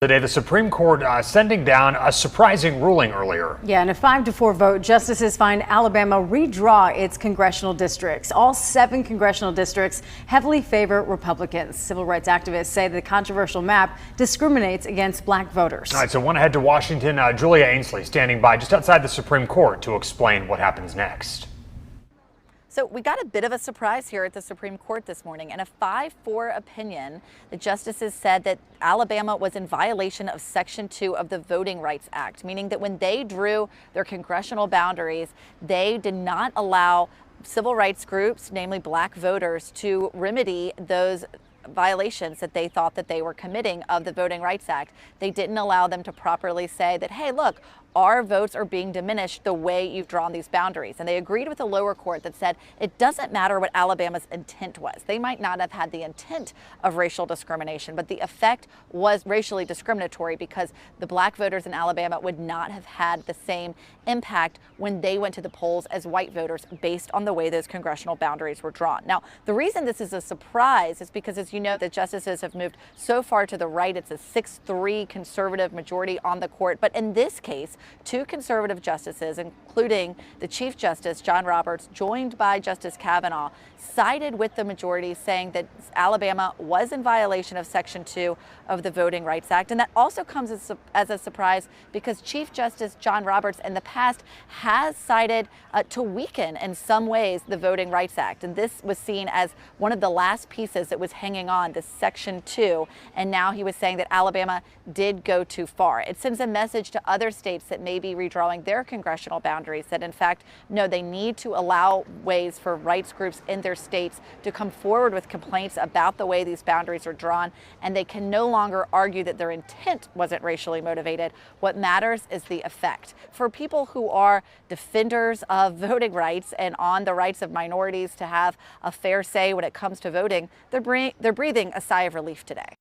Today, the Supreme Court sending down a surprising ruling earlier. Yeah, in a 5-4 vote, justices find Alabama redraw its congressional districts. All 7 congressional districts heavily favor Republicans. Civil rights activists say the controversial map discriminates against black voters. All right, so I want to head to Washington. Julia Ainsley standing by just outside the Supreme Court to explain what happens next. So we got a bit of a surprise here at the Supreme Court this morning. In a 5-4 opinion, the justices said that Alabama was in violation of Section 2 of the Voting Rights Act, meaning that when they drew their congressional boundaries, they did not allow civil rights groups, namely black voters, to remedy those violations that they thought that they were committing of the Voting Rights Act. They didn't allow them to properly say that, hey, look, our votes are being diminished the way you've drawn these boundaries. And they agreed with the lower court that said it doesn't matter what Alabama's intent was. They might not have had the intent of racial discrimination, but the effect was racially discriminatory because the black voters in Alabama would not have had the same impact when they went to the polls as white voters based on the way those congressional boundaries were drawn. Now, the reason this is a surprise is because, as you know, the justices have moved so far to the right. It's a 6-3 conservative majority on the court. But in this case, 2 conservative justices, including the Chief Justice, John Roberts, joined by Justice Kavanaugh, sided with the majority, saying that Alabama was in violation of Section 2 of the Voting Rights Act. And that also comes as a surprise because Chief Justice John Roberts in the past has sided to weaken in some ways the Voting Rights Act. And this was seen as one of the last pieces that was hanging on to Section 2. And now he was saying that Alabama did go too far. It sends a message to other states that may be redrawing their congressional boundaries that, in fact, no, they need to allow ways for rights groups in their states to come forward with complaints about the way these boundaries are drawn, and they can no longer argue that their intent wasn't racially motivated. What matters is the effect. For people who are defenders of voting rights and on the rights of minorities to have a fair say when it comes to voting, they're breathing a sigh of relief today.